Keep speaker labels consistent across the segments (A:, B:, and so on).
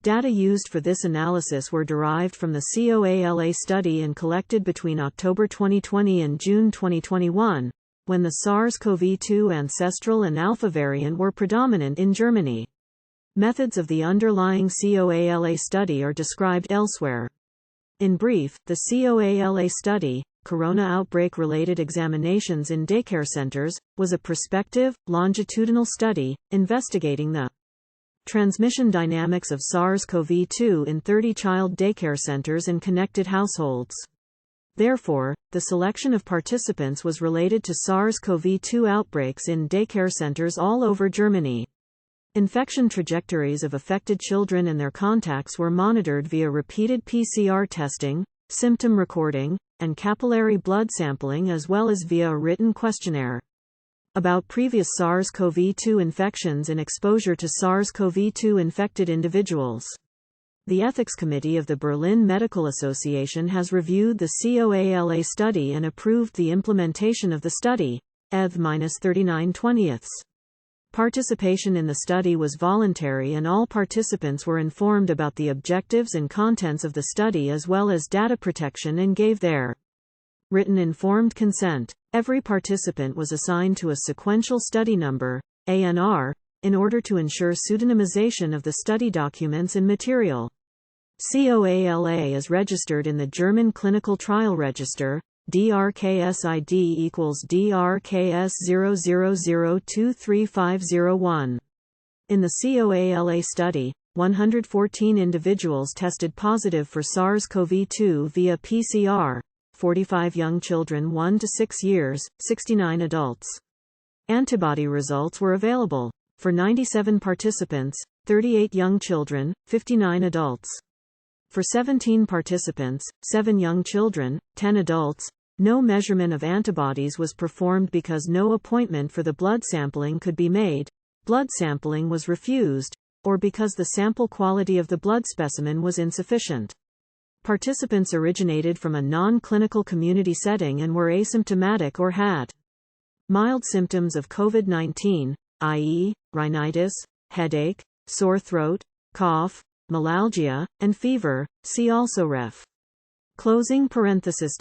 A: Data used for this analysis were derived from the COALA study and collected between October 2020 and June 2021, when the SARS-CoV-2 ancestral and alpha variant were predominant in Germany. Methods of the underlying COALA study are described elsewhere. In brief, the COALA study, Corona-outbreak-related examinations in daycare centers, was a prospective, longitudinal study, investigating the transmission dynamics of SARS-CoV-2 in 30 child daycare centers and connected households. Therefore, the selection of participants was related to SARS-CoV-2 outbreaks in daycare centers all over Germany. Infection trajectories of affected children and their contacts were monitored via repeated PCR testing, symptom recording, and capillary blood sampling, as well as via a written questionnaire. About previous SARS-CoV-2 infections and exposure to SARS-CoV-2 infected individuals. The Ethics Committee of the Berlin Medical Association has reviewed the COALA study and approved the implementation of the study, ETH-39/20. Participation in the study was voluntary and all participants were informed about the objectives and contents of the study as well as data protection and gave their written informed consent. Every participant was assigned to a sequential study number, ANR, in order to ensure pseudonymization of the study documents and material. COALA is registered in the German Clinical Trial Register, DRKS-ID DRKS00023501. In the COALA study, 114 individuals tested positive for SARS-CoV-2 via PCR, 45 young children 1 to 6 years, 69 adults. Antibody results were available for 97 participants, 38 young children, 59 adults. For 17 participants, 7 young children, 10 adults, no measurement of antibodies was performed because no appointment for the blood sampling could be made, blood sampling was refused, or because the sample quality of the blood specimen was insufficient. Participants originated from a non-clinical community setting and were asymptomatic or had mild symptoms of COVID-19, i.e., rhinitis, headache, sore throat, cough, myalgia, and fever. See also ref. Closing parenthesis.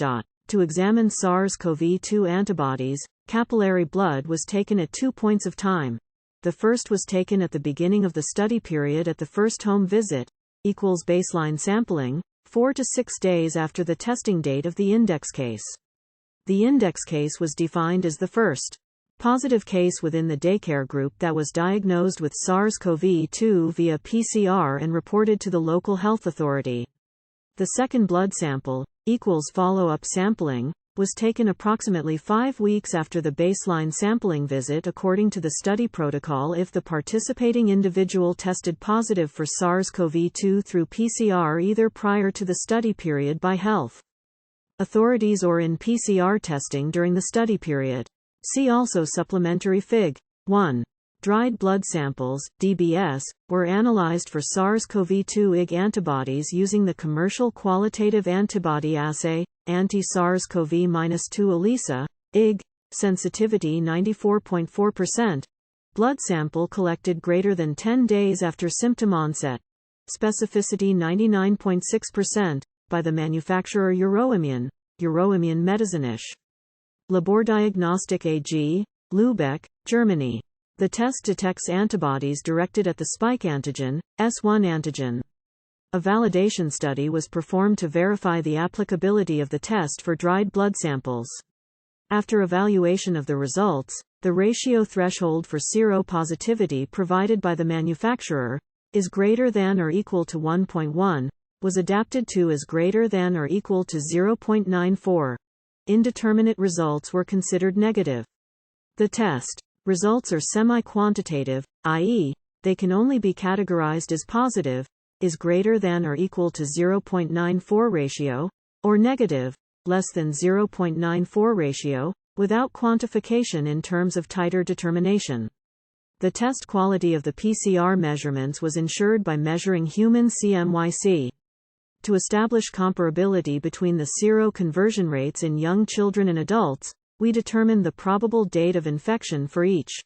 A: To examine SARS-CoV-2 antibodies, capillary blood was taken at 2 points of time. The first was taken at the beginning of the study period at the first home visit, equals baseline sampling, 4 to 6 days after the testing date of the index case. The index case was defined as the first positive case within the daycare group that was diagnosed with SARS-CoV-2 via PCR and reported to the local health authority. The second blood sample, equals follow-up sampling, was taken approximately 5 weeks after the baseline sampling visit according to the study protocol if the participating individual tested positive for SARS-CoV-2 through PCR either prior to the study period by health authorities or in PCR testing during the study period. See also supplementary Fig. 1. Dried blood samples, DBS, were analyzed for SARS-CoV-2 IG antibodies using the commercial qualitative antibody assay, anti-SARS-CoV-2 ELISA, IG, sensitivity 94.4%, blood sample collected greater than 10 days after symptom onset, specificity 99.6%, by the manufacturer Euroimmun Medizinisch. Labordiagnostik AG, Lübeck, Germany. The test detects antibodies directed at the spike antigen, S1 antigen. A validation study was performed to verify the applicability of the test for dried blood samples. After evaluation of the results, the ratio threshold for seropositivity provided by the manufacturer is greater than or equal to 1.1, was adapted to as greater than or equal to 0.94. Indeterminate results were considered negative. The test results are semi-quantitative, i.e., they can only be categorized as positive, is greater than or equal to 0.94 ratio, or negative, less than 0.94 ratio, without quantification in terms of titer determination. The test quality of the PCR measurements was ensured by measuring human CMYC. To establish comparability between the seroconversion rates in young children and adults, we determined the probable date of infection for each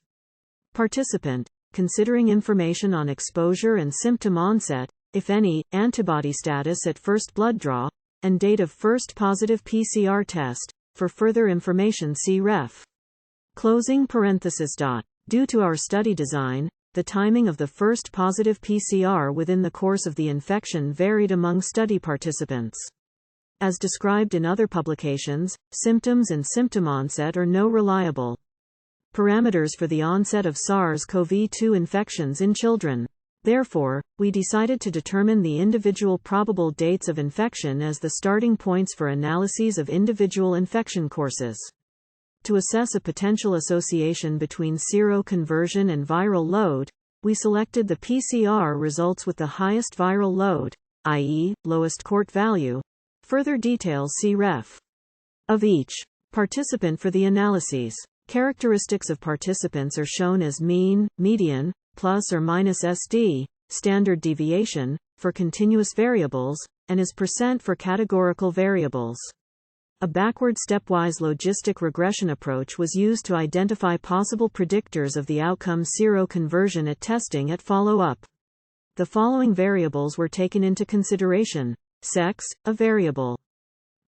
A: participant, considering information on exposure and symptom onset, if any, antibody status at first blood draw, and date of first positive PCR test. For further information see ref. Closing parenthesis. Due to our study design, the timing of the first positive PCR within the course of the infection varied among study participants. As described in other publications, symptoms and symptom onset are no reliable parameters for the onset of SARS-CoV-2 infections in children. Therefore, we decided to determine the individual probable dates of infection as the starting points for analyses of individual infection courses. To assess a potential association between seroconversion and viral load, we selected the PCR results with the highest viral load, i.e., lowest court value. Further details see ref. Of each participant for the analyses. Characteristics of participants are shown as mean, median, plus or minus SD, standard deviation, for continuous variables, and as % for categorical variables. A backward stepwise logistic regression approach was used to identify possible predictors of the outcome seroconversion at testing at follow-up. The following variables were taken into consideration. Sex, a variable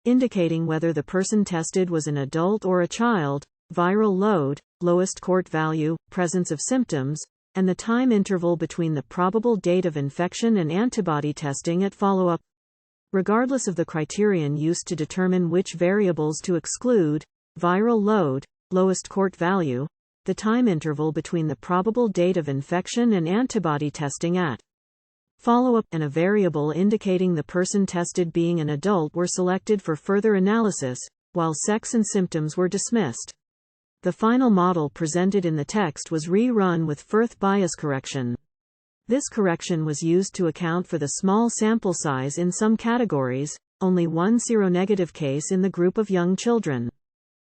A: indicating whether the person tested was an adult or a child, viral load, lowest court value, presence of symptoms, and the time interval between the probable date of infection and antibody testing at follow-up. Regardless of the criterion used to determine which variables to exclude, viral load, lowest court value, the time interval between the probable date of infection and antibody testing at follow-up, and a variable indicating the person tested being an adult were selected for further analysis, while sex and symptoms were dismissed. The final model presented in the text was rerun with Firth bias correction. This correction was used to account for the small sample size in some categories, only one seronegative case in the group of young children.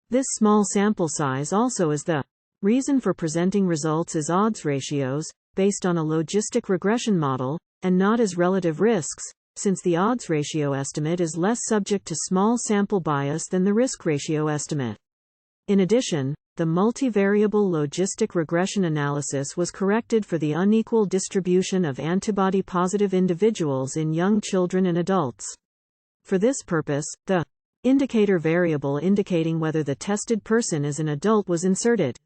A: This small sample size also is the reason for presenting results as odds ratios, based on a logistic regression model, and not as relative risks, since the odds ratio estimate is less subject to small sample bias than the risk ratio estimate. In addition, the multivariable logistic regression analysis was corrected for the unequal distribution of antibody-positive individuals in young children and adults. For this purpose, the indicator variable indicating whether the tested person is an adult was inserted.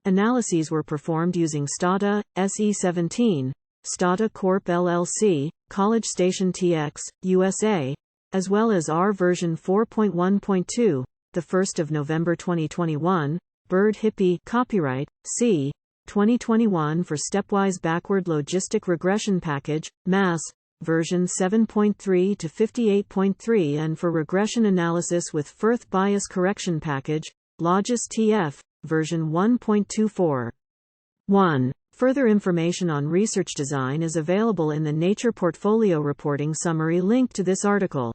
A: Analyses were performed using STATA, SE17, STATA Corp LLC, College Station TX, USA, as well as R version 4.1.2, the 1st of November 2021. Bird Hippie, copyright, C. 2021 for stepwise backward logistic regression package, Mass. version 7.3 to 58.3 and for regression analysis with Firth bias correction package, Logis TF, version 1.24. 1. Further information on research design is available in the Nature Portfolio Reporting Summary linked to this article.